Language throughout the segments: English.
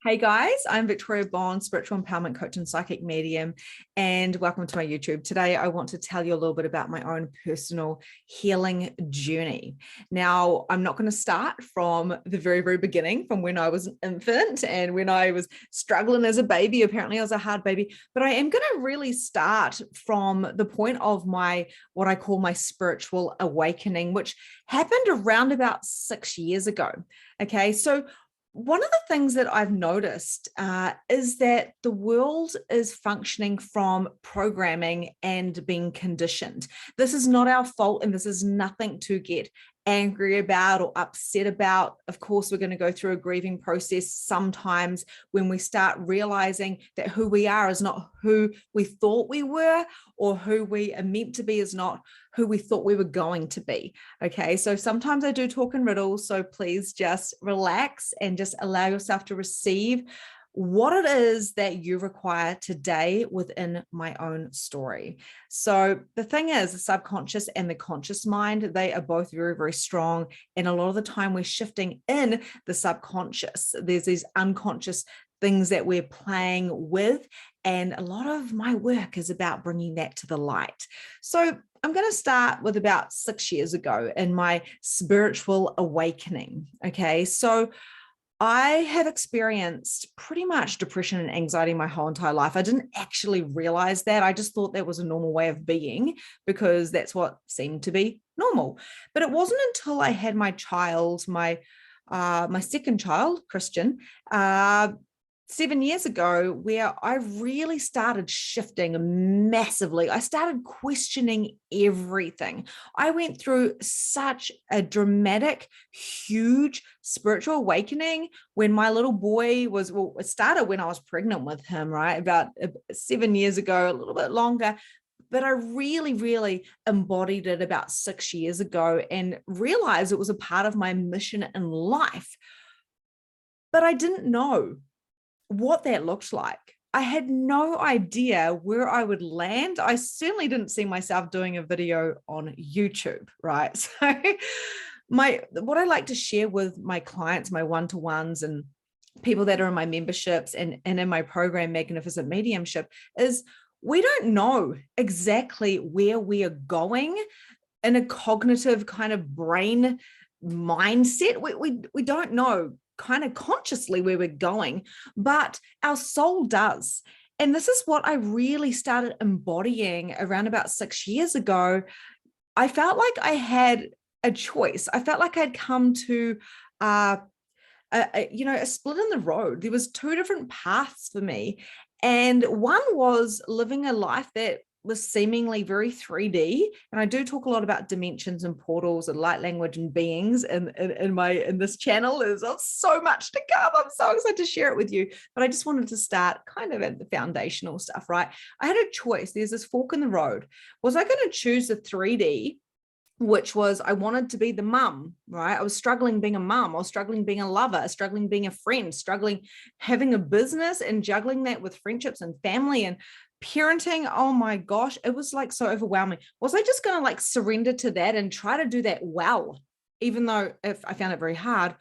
Hey guys, I'm Victoria Bond, spiritual empowerment coach and psychic medium, and welcome to my YouTube. Today, I want to tell you a little bit about my own personal healing journey. Now, I'm not going to start from the very, very beginning, from when I was an infant and when I was struggling as a baby. Apparently, I was a hard baby, but I am going to really start from the point of what I call my spiritual awakening, which happened around about 6 years ago. Okay, so one of the things that I've noticed is that the world is functioning from programming and being conditioned. This is not our fault, and this is nothing to get angry about or upset about. Of course, we're going to go through a grieving process sometimes when we start realizing that who we are is not who we thought we were, or who we are meant to be is not who we thought we were going to be. Okay, so sometimes I do talk in riddles, so please just relax and just allow yourself to receive what it is that you require today within my own story. So the thing is, the subconscious and the conscious mind, they are both very, very strong. And a lot of the time we're shifting in the subconscious. There's these unconscious things that we're playing with. And a lot of my work is about bringing that to the light. So I'm going to start with about 6 years ago in my spiritual awakening. Okay, so I have experienced pretty much depression and anxiety my whole entire life. I didn't actually realize that. I just thought that was a normal way of being because that's what seemed to be normal. But it wasn't until I had my child, my second child, Christian, 7 years ago, where I really started shifting massively. I started questioning everything. I went through such a dramatic, huge spiritual awakening when my little boy was, well, it started when I was pregnant with him, right? About 7 years ago, a little bit longer. But I really, really embodied it about 6 years ago and realized it was a part of my mission in life. But I didn't know what that looked like. I had no idea where I would land. I certainly didn't see myself doing a video on YouTube, right? So what I like to share with my clients, my one-to-ones and people that are in my memberships and in my program, Magnificent Mediumship, is we don't know exactly where we are going in a cognitive kind of brain mindset. We don't know kind of consciously where we're going, but our soul does. And this is what I really started embodying around about 6 years ago. I felt like I had a choice. I felt like I'd come to a split in the road. There was two different paths for me. And one was living a life that was seemingly very 3D. And I do talk a lot about dimensions and portals and light language and beings in this channel. There's so much to come. I'm so excited to share it with you. But I just wanted to start kind of at the foundational stuff, right? I had a choice. There's this fork in the road. Was I going to choose the 3D, which was I wanted to be the mum, right? I was struggling being a mum. I was struggling being a lover, struggling being a friend, struggling having a business and juggling that with friendships and family and parenting. Oh my gosh, it was like so overwhelming. Was I just going to like surrender to that and try to do that well, even though if I found it very hard?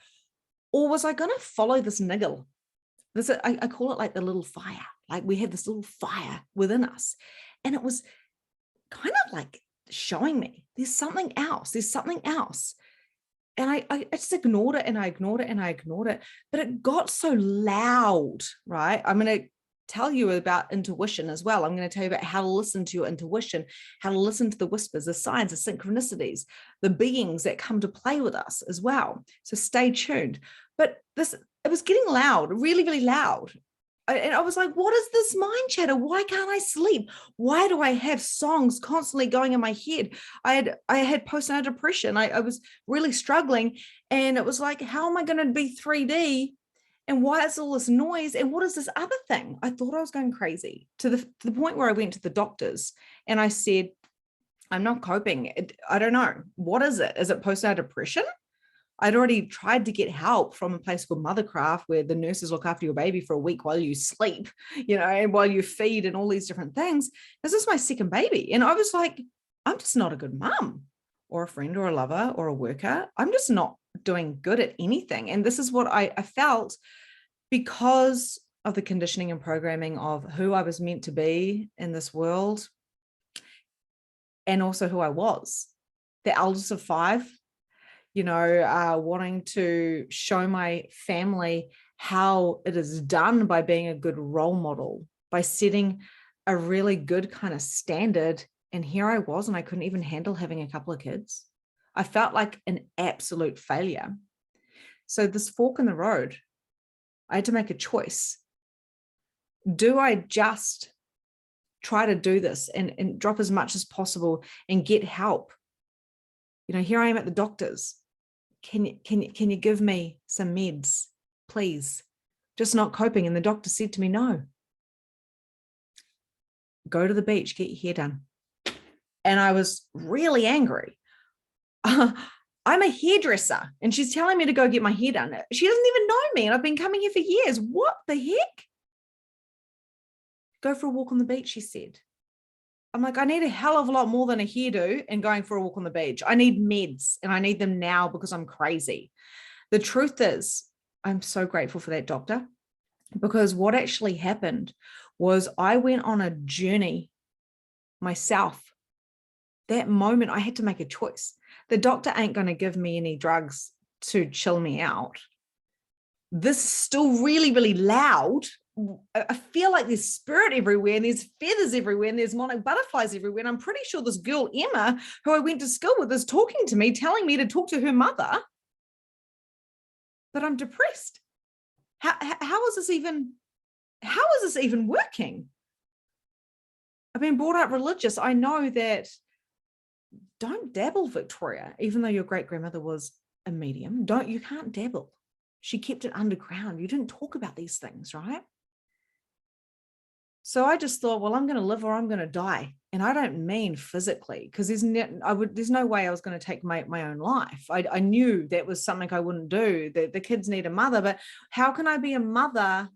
Or was I going to follow this niggle? I call it like the little fire. Like we had this little fire within us. And it was kind of like showing me there's something else. And I just ignored it and I ignored it. But it got so loud, right? I'm going to tell you about intuition as well. I'm going to tell you about how to listen to your intuition, how to listen to the whispers, the signs, the synchronicities, the beings that come to play with us as well. So stay tuned. But it was getting loud, really, really loud. And I was like, what is this mind chatter? Why can't I sleep? Why do I have songs constantly going in my head? I had postnatal depression. I was really struggling. And it was like, how am I going to be 3D? And why is all this noise? And what is this other thing? I thought I was going crazy to the point where I went to the doctors and I said, I'm not coping. I don't know. What is it? Is it postnatal depression? I'd already tried to get help from a place called Mothercraft, where the nurses look after your baby for a week while you sleep, and while you feed and all these different things. This is my second baby. And I was like, I'm just not a good mom or a friend or a lover or a worker. I'm just not doing good at anything. And this is what I felt because of the conditioning and programming of who I was meant to be in this world, and also who I was, the eldest of five, wanting to show my family how it is done by being a good role model, by setting a really good kind of standard. And here I was, and I couldn't even handle having a couple of kids. I felt like an absolute failure. So this fork in the road, I had to make a choice. Do I just try to do this and drop as much as possible and get help? Here I am at the doctor's. Can you give me some meds, please? Just not coping. And the doctor said to me, no. Go to the beach, get your hair done. And I was really angry. I'm a hairdresser and she's telling me to go get my hair done. She doesn't even know me and I've been coming here for years. What the heck? Go for a walk on the beach, she said. I'm like, I need a hell of a lot more than a hairdo and going for a walk on the beach. I need meds and I need them now because I'm crazy. The truth is, I'm so grateful for that doctor, because what actually happened was I went on a journey myself. That moment I had to make a choice. The doctor ain't going to give me any drugs to chill me out. This is still really, really loud. I feel like there's spirit everywhere and there's feathers everywhere and there's monarch butterflies everywhere. And I'm pretty sure this girl, Emma, who I went to school with, is talking to me, telling me to talk to her mother. But I'm depressed. How is this even working? I've been brought up religious. I know that don't dabble, Victoria, even though your great grandmother was a medium. You can't dabble. She kept it underground. You didn't talk about these things, right? So I just thought, well, I'm going to live or I'm going to die. And I don't mean physically, because there's no way I was going to take my own life. I knew that was something I wouldn't do. The kids need a mother, but how can I be a mother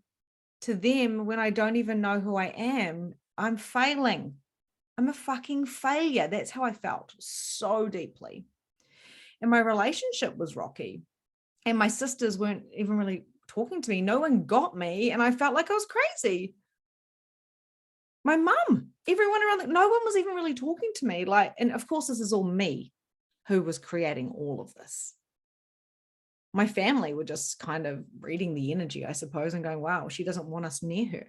to them when I don't even know who I am? I'm failing. I'm a fucking failure. That's how I felt so deeply. And my relationship was rocky. And my sisters weren't even really talking to me. No one got me. And I felt like I was crazy. My mum, everyone around, no one was even really talking to me. And of course, this is all me who was creating all of this. My family were just kind of reading the energy, I suppose, and going, wow, she doesn't want us near her.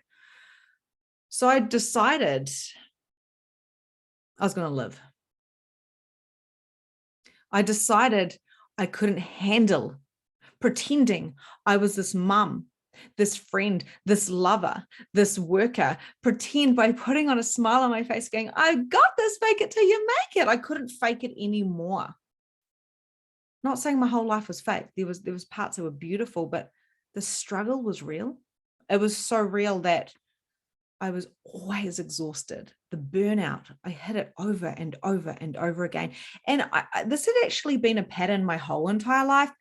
So I decided I was going to live. I decided I couldn't handle pretending I was this mum, this friend, this lover, this worker, pretend by putting on a smile on my face going, I got this, fake it till you make it. I couldn't fake it anymore. Not saying my whole life was fake. There was parts that were beautiful, but the struggle was real. It was so real that I was always exhausted. The burnout, I hit it over and over and over again. And this had actually been a pattern my whole entire life.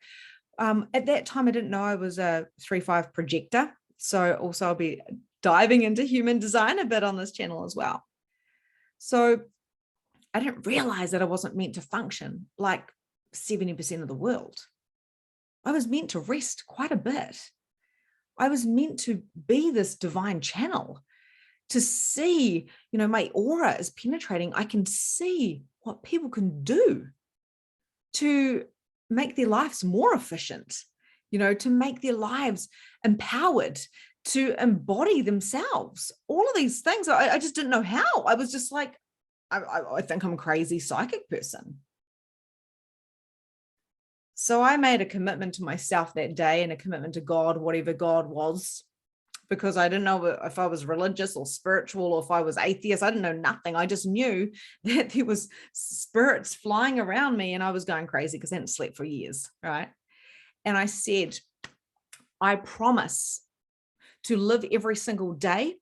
At that time, I didn't know I was a 3-5 projector. So also I'll be diving into human design a bit on this channel as well. So I didn't realize that I wasn't meant to function like 70% of the world. I was meant to rest quite a bit. I was meant to be this divine channel, to see, my aura is penetrating. I can see what people can do to make their lives more efficient, to make their lives empowered, to embody themselves. All of these things, I just didn't know how. I was just like, I think I'm a crazy psychic person. So I made a commitment to myself that day and a commitment to God, whatever God was, because I didn't know if I was religious or spiritual or if I was atheist. I didn't know nothing. I just knew that there was spirits flying around me and I was going crazy because I hadn't slept for years, right? And I said, I promise to live every single day.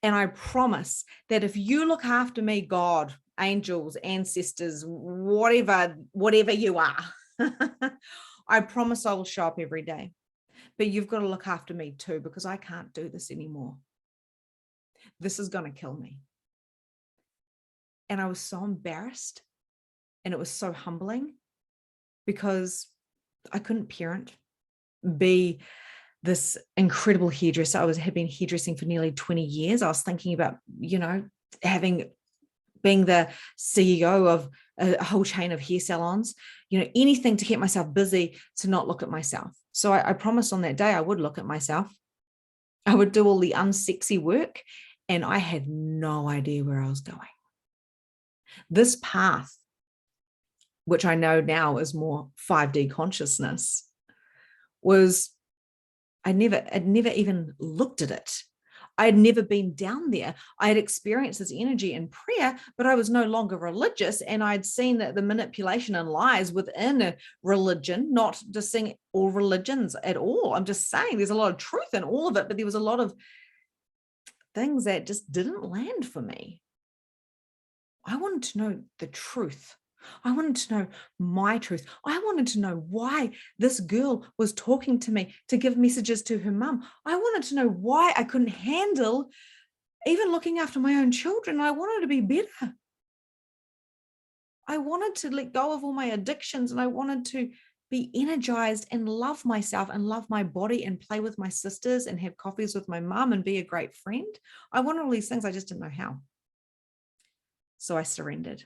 And I promise that if you look after me, God, angels, ancestors, whatever you are, I promise I will show up every day. But you've got to look after me too, because I can't do this anymore. This is going to kill me. And I was so embarrassed and it was so humbling because I couldn't parent, be this incredible hairdresser. Had been hairdressing for nearly 20 years. I was thinking about, being the CEO of a whole chain of hair salons, anything to keep myself busy, to not look at myself. So I promised on that day I would look at myself. I would do all the unsexy work, and I had no idea where I was going. This path, which I know now is more 5D consciousness, I'd never even looked at it. I had never been down there. I had experienced this energy in prayer, but I was no longer religious. And I'd seen that the manipulation and lies within a religion, not dissing all religions at all. I'm just saying there's a lot of truth in all of it, but there was a lot of things that just didn't land for me. I wanted to know the truth. I wanted to know my truth. I wanted to know why this girl was talking to me to give messages to her mum. I wanted to know why I couldn't handle even looking after my own children. I wanted to be better. I wanted to let go of all my addictions, and I wanted to be energized and love myself and love my body and play with my sisters and have coffees with my mum and be a great friend. I wanted all these things. I just didn't know how. So I surrendered.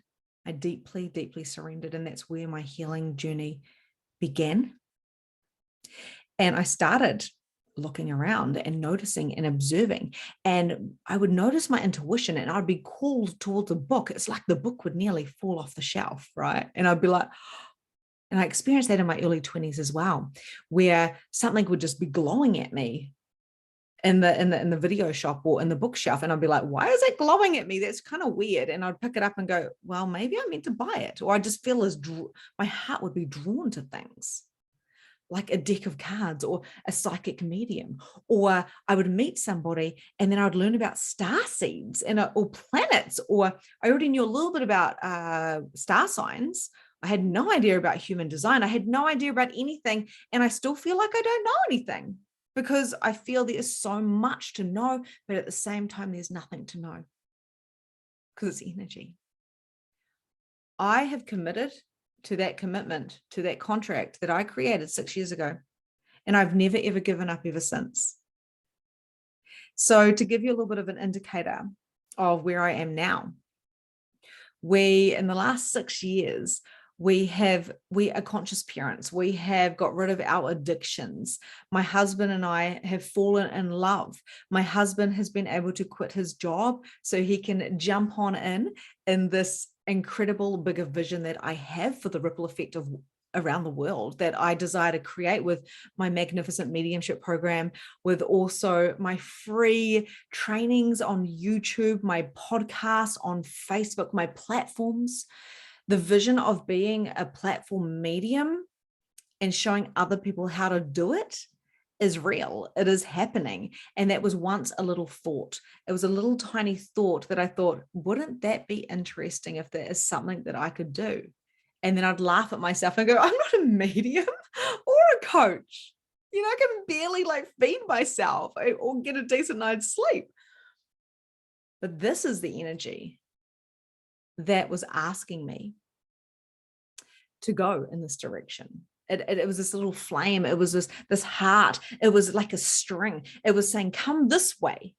I deeply, deeply surrendered. And that's where my healing journey began. And I started looking around and noticing and observing. And I would notice my intuition, and I'd be called towards a book. It's like the book would nearly fall off the shelf, right? And I'd be like, and I experienced that in my early 20s as well, where something would just be glowing at me in the video shop or in the bookshelf, and I'd be like, why is it glowing at me? That's kind of weird. And I'd pick it up and go, well, maybe I meant to buy it. Or I just feel my heart would be drawn to things like a deck of cards or a psychic medium. Or I would meet somebody and then I'd learn about star seeds or planets, or I already knew a little bit about star signs. I had no idea about human design. I had no idea about anything. And I still feel like I don't know anything, because I feel there is so much to know, but at the same time, there's nothing to know because it's energy. I have committed to that commitment, to that contract that I created 6 years ago, and I've never, ever given up ever since. So to give you a little bit of an indicator of where I am now, in the last 6 years, we are conscious parents. We have got rid of our addictions. My husband and I have fallen in love. My husband has been able to quit his job so he can jump on in this incredible bigger vision that I have for the ripple effect of around the world that I desire to create with my magnificent mediumship program, with also my free trainings on YouTube, my podcast on Facebook, my platforms. The vision of being a platform medium and showing other people how to do it is real. It is happening. And that was once a little thought. It was a little tiny thought that I thought, wouldn't that be interesting if there is something that I could do? And then I'd laugh at myself and go, I'm not a medium or a coach. I can barely feed myself or get a decent night's sleep. But this is the energy that was asking me to go in this direction. It was this little flame. It was this heart. It was like a string. It was saying, come this way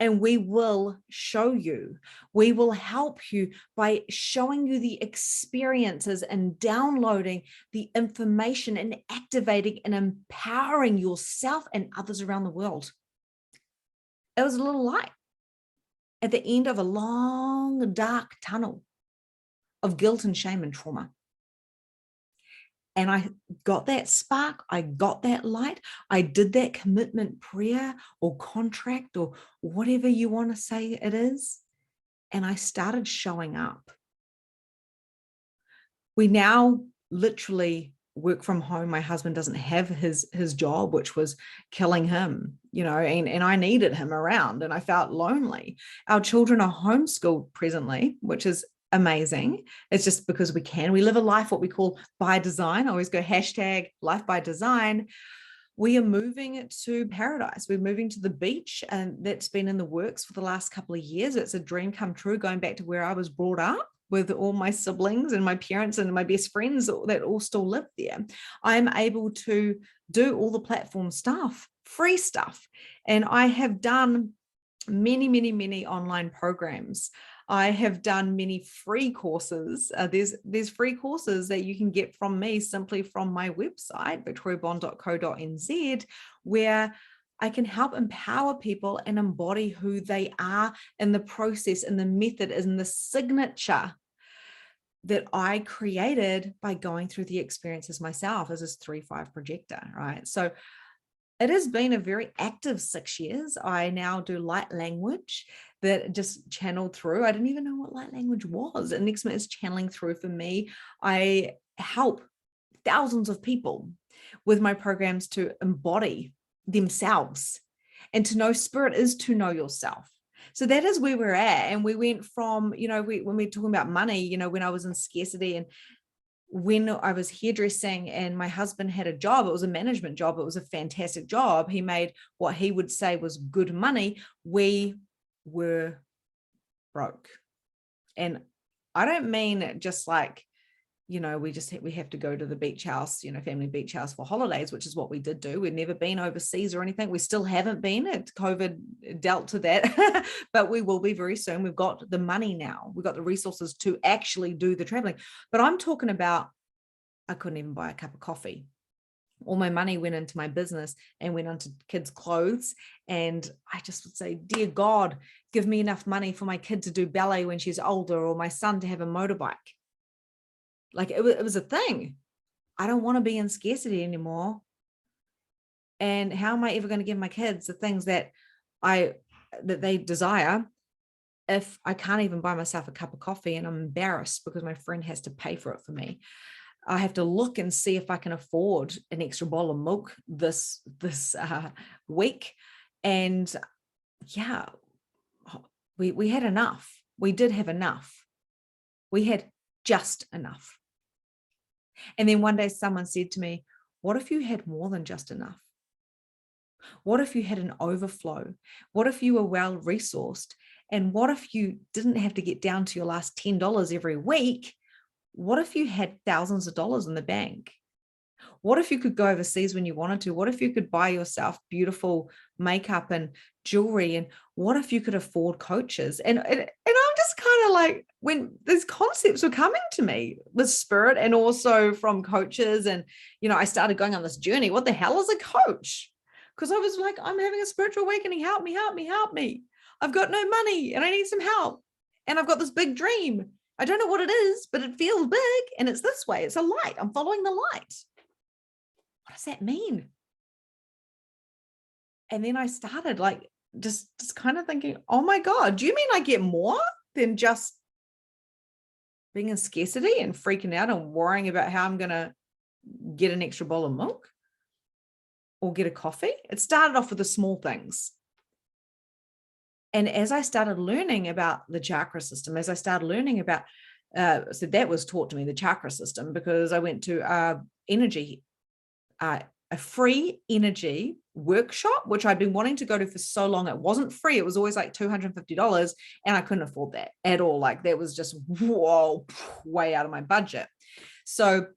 and we will show you. We will help you by showing you the experiences and downloading the information and activating and empowering yourself and others around the world. It was a little light at the end of a long, dark tunnel of guilt and shame and trauma. And I got that spark. I got that light. I did that commitment prayer or contract or whatever you want to say it is. And I started showing up. We now literally work from home. My husband doesn't have his job, which was killing him, and I needed him around and I felt lonely. Our children are homeschooled presently, which is amazing. It's just because we live a life, what we call by design. I always go #life by design. We are moving to paradise. We're moving to the beach, and that's been in the works for the last couple of years. It's a dream come true, going back to where I was brought up with all my siblings and my parents and my best friends that all still live there. I'm able to do all the platform stuff free stuff. And I have done many, many, many online programs. I have done many free courses. There's free courses that you can get from me simply from my website, victoriabond.co.nz, where I can help empower people and embody who they are in the process, and the method is in the signature that I created by going through the experiences myself as this 3-5 projector, right? So it has been a very active 6 years. I now do light language that just channeled through. I didn't even know what light language was. And next minute is channeling through for me. I help thousands of people with my programs to embody themselves, and to know spirit is to know yourself. So that is where we're at. And we went from, when we're talking about money, when I was in scarcity, and when I was hairdressing and my husband had a job, it was a management job. It was a fantastic job. He made what he would say was good money. We were broke. And I don't mean just like, we have to go to the beach house, family beach house for holidays, which is what we did do. We've never been overseas or anything. We still haven't been. COVID dealt to that, but we will be very soon. We've got the money now. We've got the resources to actually do the traveling. But I'm talking about, I couldn't even buy a cup of coffee. All my money went into my business and went into kids' clothes. And I just would say, dear God, give me enough money for my kid to do ballet when she's older, or my son to have a motorbike. Like it was a thing. I don't want to be in scarcity anymore. And how am I ever going to give my kids the things that they desire if I can't even buy myself a cup of coffee, and I'm embarrassed because my friend has to pay for it for me? I have to look and see if I can afford an extra bowl of milk this week. And yeah, we had enough. We did have enough. We had just enough. And then one day someone said to me, what if you had more than just enough? What if you had an overflow? What if you were well resourced? And what if you didn't have to get down to your last $10 every week? What if you had thousands of dollars in the bank? What if you could go overseas when you wanted to? What if you could buy yourself beautiful makeup and jewelry? And what if you could afford coaches? And I'm just kind of like, when these concepts were coming to me with spirit and also from coaches, and, I started going on this journey. What the hell is a coach? Because I was like, I'm having a spiritual awakening. Help me, help me, help me. I've got no money and I need some help. And I've got this big dream. I don't know what it is, but it feels big. And it's this way. It's a light. I'm following the light. What does that mean? And then I started like just kind of thinking, oh my God, do you mean I get more than just being in scarcity and freaking out and worrying about how I'm going to get an extra bowl of milk or get a coffee? It started off with the small things. And as I started learning about the chakra system, as I started learning about, so that was taught to me, the chakra system, because I went to a free energy workshop, which I'd been wanting to go to for so long. It wasn't free. It was always like $250, and I couldn't afford that at all. Like that was just, whoa, way out of my budget. So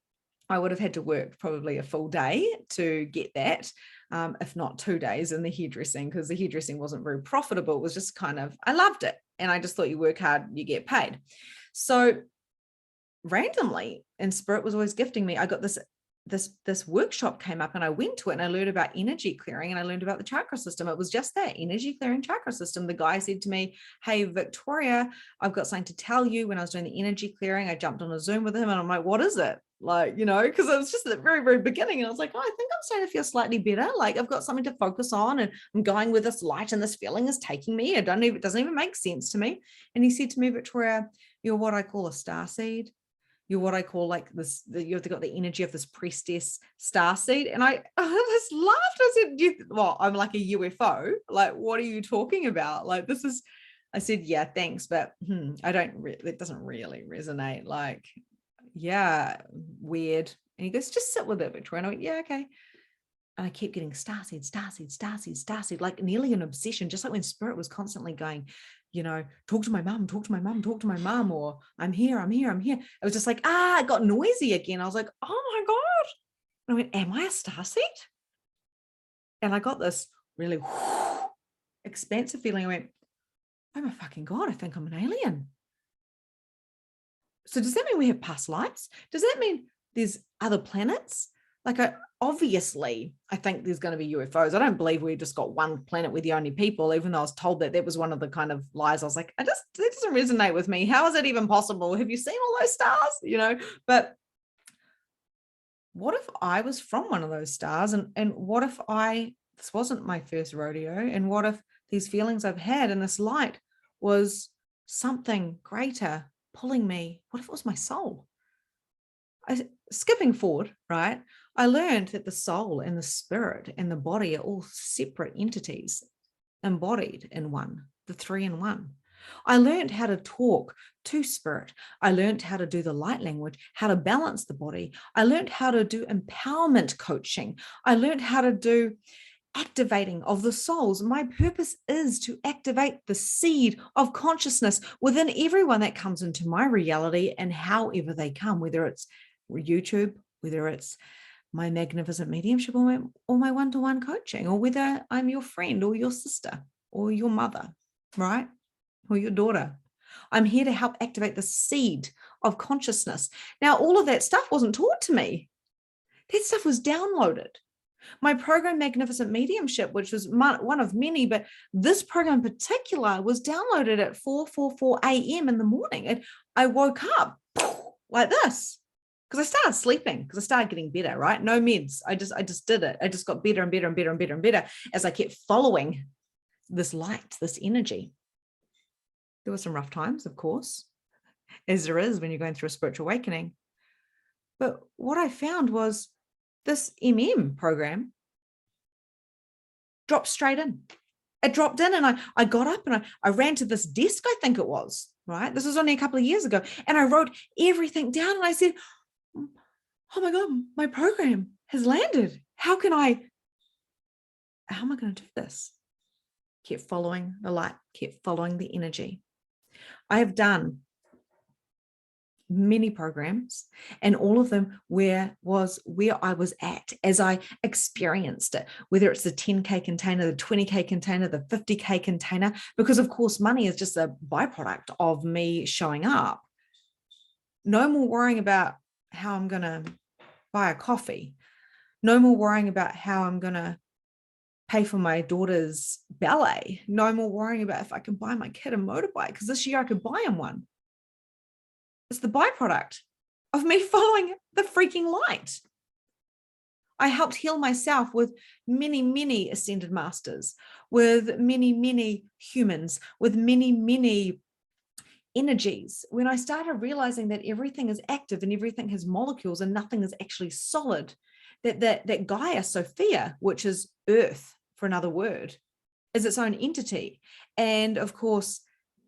I would have had to work probably a full day to get that. If not 2 days in the hairdressing, because the hairdressing wasn't very profitable. It was just kind of, I loved it. And I just thought, you work hard, you get paid. So randomly, and Spirit was always gifting me, I got this workshop came up, and I went to it, and I learned about energy clearing, and I learned about the chakra system. It was just that energy clearing chakra system. The guy said to me, hey, Victoria, I've got something to tell you. When I was doing the energy clearing, I jumped on a Zoom with him, and I'm like, what is it? Like, because it was just at the very, very beginning. And I was like, oh, I think I'm starting to feel slightly better. Like I've got something to focus on, and I'm going with this light, and this feeling is taking me. It doesn't even make sense to me. And he said to me, Victoria, you're what I call a star seed. You're what I call like this, you've got the energy of this priestess star seed. And I just laughed. I said, well, I'm like a UFO. Like, what are you talking about? Like, I said, yeah, thanks. But it doesn't really resonate. Like, yeah, weird. And he goes, just sit with it, Victoria. And I went, yeah, okay. And I kept getting starseed, like nearly an obsession, just like when Spirit was constantly going, talk to my mum, or I'm here. It was just like, it got noisy again. I was like, oh my God. And I went, am I a starseed? And I got this really expansive feeling. I went, oh my fucking God, I think I'm an alien. So does that mean we have past lives? Does that mean there's other planets? Like, obviously, I think there's going to be UFOs. I don't believe we just got one planet with the only people, even though I was told that was one of the kind of lies. I was like, that doesn't resonate with me. How is it even possible? Have you seen all those stars? But what if I was from one of those stars? And what if this wasn't my first rodeo? And what if these feelings I've had in this light was something greater pulling me? What if it was my soul? Skipping forward, right? I learned that the soul and the spirit and the body are all separate entities embodied in one, the three in one. I learned how to talk to spirit. I learned how to do the light language, how to balance the body. I learned how to do empowerment coaching. I learned how to do activating of the souls. My purpose is to activate the seed of consciousness within everyone that comes into my reality, and however they come, whether it's YouTube, whether it's my magnificent mediumship, or my one-to-one coaching, or whether I'm your friend or your sister or your mother, right? Or your daughter. I'm here to help activate the seed of consciousness. Now, all of that stuff wasn't taught to me. That stuff was downloaded. My program, Magnificent Mediumship, which was one of many, but this program in particular was downloaded at 4:44 a.m. in the morning. And I woke up like this because I started sleeping, because I started getting better, right? No meds. I just did it. I just got better and better and better and better and better as I kept following this light, this energy. There were some rough times, of course, as there is when you're going through a spiritual awakening. But what I found was this program dropped straight in. It dropped in, and I got up and I ran to this desk, I think it was, right? This was only a couple of years ago. And I wrote everything down, and I said, oh my God, my program has landed. How am I going to do this? Kept following the light, kept following the energy. I have done many programs, and all of them where I was at as I experienced it, whether it's the 10K container, the 20K container, the 50K container, because of course money is just a byproduct of me showing up. No more worrying about how I'm going to buy a coffee. No more worrying about how I'm going to pay for my daughter's ballet. No more worrying about if I can buy my kid a motorbike, because this year I could buy him one. It's the byproduct of me following the freaking light. I helped heal myself with many, many ascended masters, with many, many humans, with many, many energies. When I started realizing that everything is active and everything has molecules and nothing is actually solid, that Gaia Sophia, which is earth for another word, is its own entity. And of course,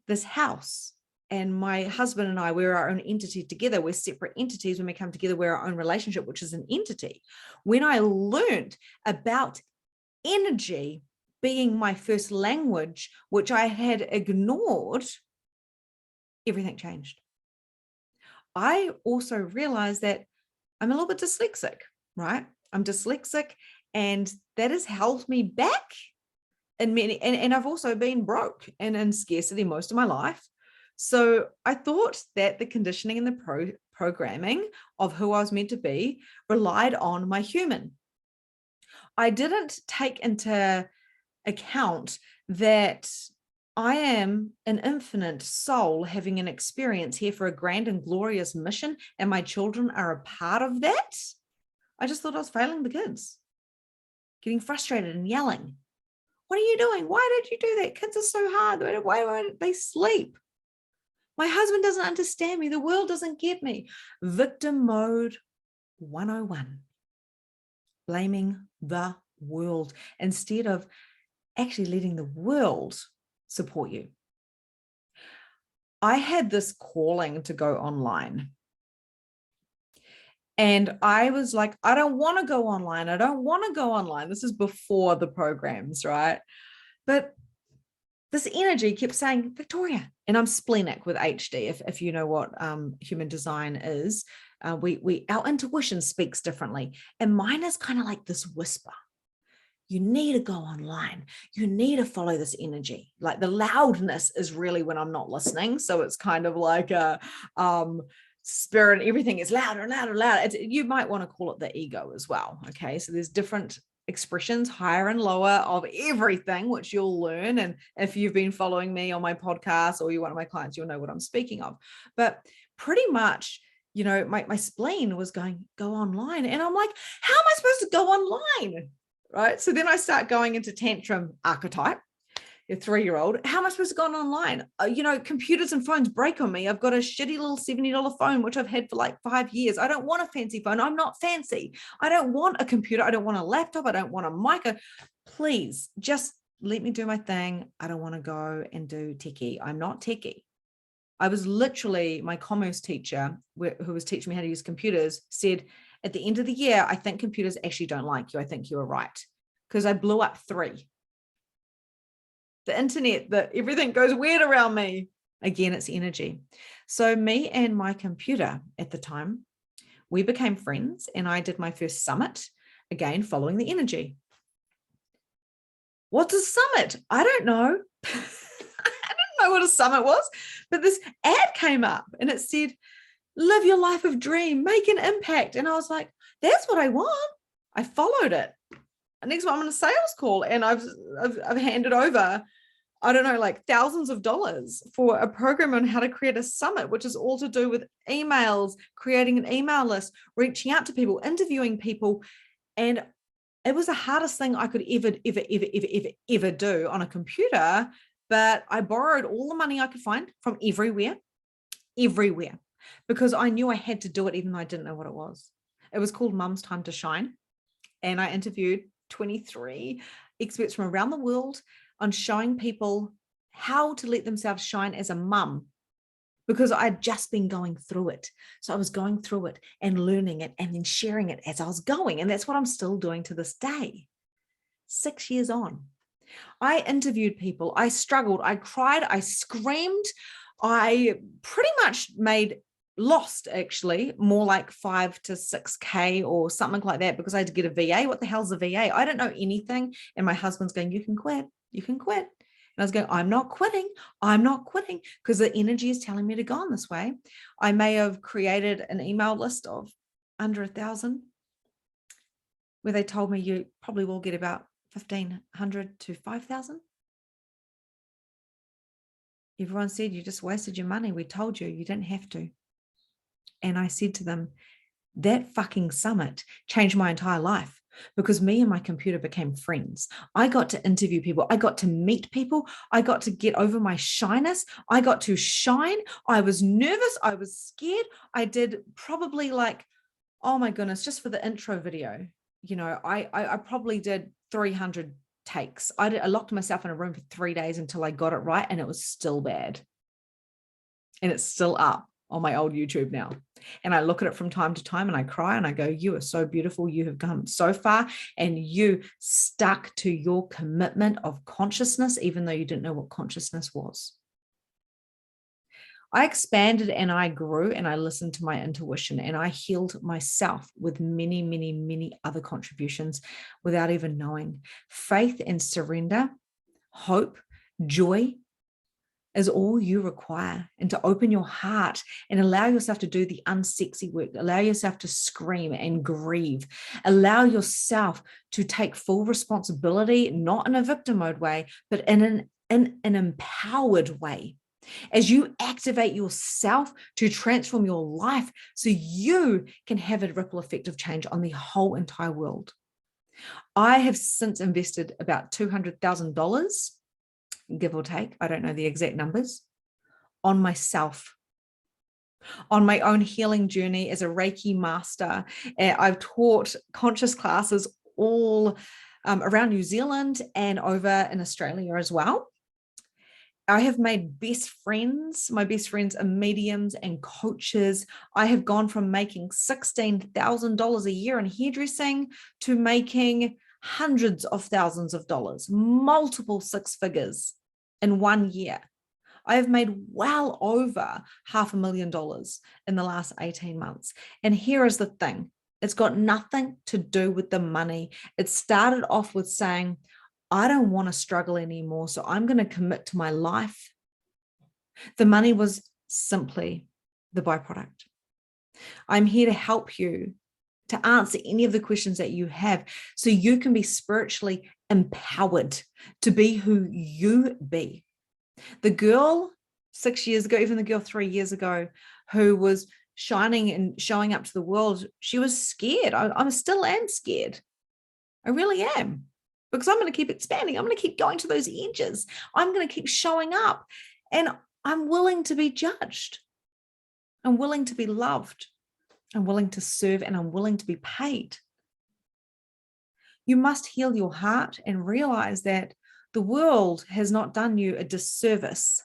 this house and my husband and I, we're our own entity together. We're separate entities. When we come together, we're our own relationship, which is an entity. When I learned about energy being my first language, which I had ignored, everything changed. I also realized that I'm a little bit dyslexic, right? I'm dyslexic, and that has held me back in many, and I've also been broke and in scarcity most of my life. So I thought that the conditioning and the programming of who I was meant to be relied on my human. I didn't take into account that I am an infinite soul having an experience here for a grand and glorious mission, and my children are a part of that. I just thought I was failing the kids, getting frustrated and yelling. What are you doing? Why did you do that? Kids are so hard. Why won't they sleep? My husband doesn't understand me. The world doesn't get me. Victim mode 101. Blaming the world instead of actually letting the world support you. I had this calling to go online. And I was like, I don't want to go online. I don't want to go online. This is before the programs, right? But this energy kept saying, Victoria, and I'm splenic with HD, if you know what human design is. Our intuition speaks differently. And mine is kind of like this whisper. you need to go online. You need to follow this energy. Like the loudness is really when I'm not listening. So it's kind of like a spirit, and everything is louder and louder and louder. You might want to call it the ego as well. Okay. So there's different expressions, higher and lower, of everything, which you'll learn. And if you've been following me on my podcast or you're one of my clients, you'll know what I'm speaking of. But pretty much, you know, my spleen was going, go online. And I'm like, how am I supposed to go online? Right. So then I start going into tantrum archetype, your 3-year-old. How am I supposed to go online? You know, computers and phones break on me. I've got a shitty little $70 phone, which I've had for like 5 years. I don't want a fancy phone. I'm not fancy. I don't want a computer. I don't want a laptop. I don't want a mic. Please just let me do my thing. I don't want to go and do techie. I'm not techie. I was literally, my commerce teacher who was teaching me how to use computers said, at the end of the year, I think computers actually don't like you. I think you were right. Because I blew up 3. The internet, everything goes weird around me. Again, it's energy. So me and my computer at the time, we became friends, and I did my first summit, again, following the energy. What's a summit? I don't know. I didn't know what a summit was, but this ad came up and it said, live your life of dream, make an impact. And I was like, that's what I want. I followed it. And next one, I'm on a sales call, and I've handed over, I don't know, like thousands of dollars for a program on how to create a summit, which is all to do with emails, creating an email list, reaching out to people, interviewing people. And it was the hardest thing I could ever do on a computer. But I borrowed all the money I could find from everywhere, because I knew I had to do it, even though I didn't know what it was. It was called Mum's Time to Shine. And I interviewed 23 experts from around the world on showing people how to let themselves shine as a mum, because I'd just been going through it. So I was going through it and learning it and then sharing it as I was going. And that's what I'm still doing to this day, 6 years on. I interviewed people. I struggled. I cried. I screamed. I pretty much lost actually more like 5 to 6K or something like that, because I had to get a VA. What the hell's a VA? I don't know anything. And my husband's going, you can quit. You can quit. And I was going, I'm not quitting. I'm not quitting, because the energy is telling me to go on this way. I may have created an email list of under 1,000, where they told me you probably will get about 1,500 to 5,000. Everyone said, you just wasted your money. We told you, you didn't have to. And I said to them, that fucking summit changed my entire life, because me and my computer became friends. I got to interview people. I got to meet people. I got to get over my shyness. I got to shine. I was nervous. I was scared. I did probably like, oh my goodness, just for the intro video, you know, I probably did 300 takes. I locked myself in a room for 3 days until I got it right. And it was still bad. And it's still up on my old YouTube now. And I look at it from time to time and I cry and I go, you are so beautiful. You have come so far, and you stuck to your commitment of consciousness, even though you didn't know what consciousness was. I expanded and I grew, and I listened to my intuition, and I healed myself with many, many, many other contributions without even knowing. Faith and surrender, hope, joy is all you require. And to open your heart and allow yourself to do the unsexy work, allow yourself to scream and grieve, allow yourself to take full responsibility, not in a victim mode way, but in an empowered way, as you activate yourself to transform your life so you can have a ripple effect of change on the whole entire world. I have since invested about $200,000, give or take, I don't know the exact numbers, on myself, on my own healing journey as a Reiki master. I've taught conscious classes all around New Zealand and over in Australia as well. I have made best friends. My best friends are mediums and coaches. I have gone from making $16,000 a year in hairdressing to making hundreds of thousands of dollars, multiple 6 figures in 1 year. I have made well over $500,000 in the last 18 months. And here is the thing. It's got nothing to do with the money. It started off with saying, I don't want to struggle anymore, so I'm going to commit to my life. The money was simply the byproduct. I'm here to help you to answer any of the questions that you have so you can be spiritually empowered to be who you be. The girl 6 years ago, even the girl 3 years ago, who was shining and showing up to the world, she was scared. I still am scared. I really am, because I'm going to keep expanding. I'm going to keep going to those edges. I'm going to keep showing up, and I'm willing to be judged. I'm willing to be loved. I'm willing to serve, and I'm willing to be paid. You must heal your heart and realize that the world has not done you a disservice.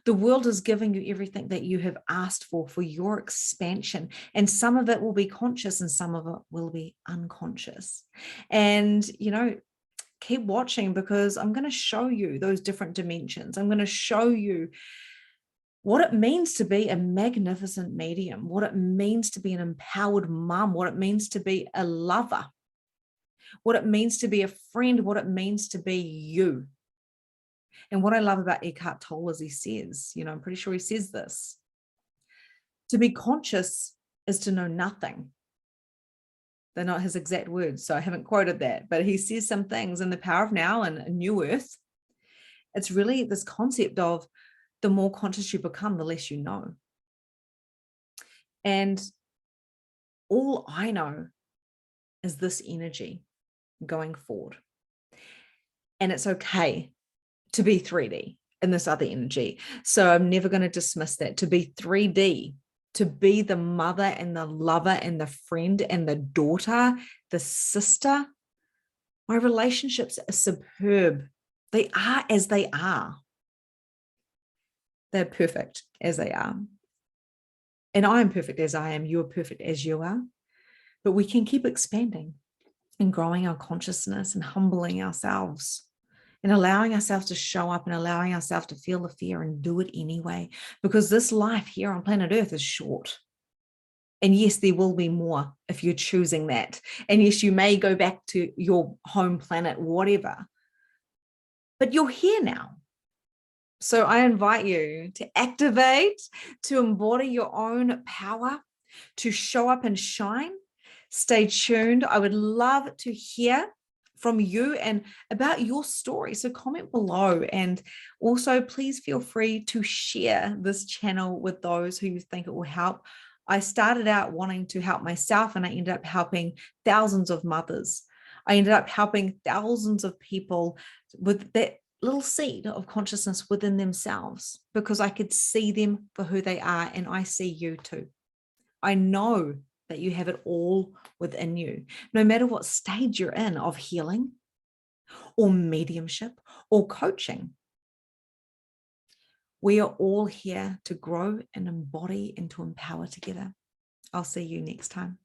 The world is giving you everything that you have asked for your expansion. And some of it will be conscious and some of it will be unconscious. And, keep watching, because I'm going to show you those different dimensions. I'm going to show you what it means to be a magnificent medium, what it means to be an empowered mom, what it means to be a lover, what it means to be a friend, what it means to be you. And what I love about Eckhart Tolle is he says, I'm pretty sure he says this, to be conscious is to know nothing. They're not his exact words, so I haven't quoted that, but he says some things in The Power of Now and A New Earth. It's really this concept of the more conscious you become, the less you know. And all I know is this energy going forward. And it's okay to be 3D in this other energy. So I'm never going to dismiss that. To be 3D, to be the mother and the lover and the friend and the daughter, the sister. My relationships are superb. They are as they are. They're perfect as they are. And I am perfect as I am. You are perfect as you are. But we can keep expanding and growing our consciousness and humbling ourselves and allowing ourselves to show up and allowing ourselves to feel the fear and do it anyway. Because this life here on planet Earth is short. And yes, there will be more if you're choosing that. And yes, you may go back to your home planet, whatever. But you're here now. So I invite you to activate, to embody your own power, to show up and shine. Stay tuned. I would love to hear from you and about your story. So comment below, and also please feel free to share this channel with those who you think it will help. I started out wanting to help myself, and I ended up helping thousands of mothers. I ended up helping thousands of people with that little seed of consciousness within themselves, because I could see them for who they are, and I see you too. I know that you have it all within you, no matter what stage you're in of healing or mediumship or coaching. We are all here to grow and embody and to empower together. I'll see you next time.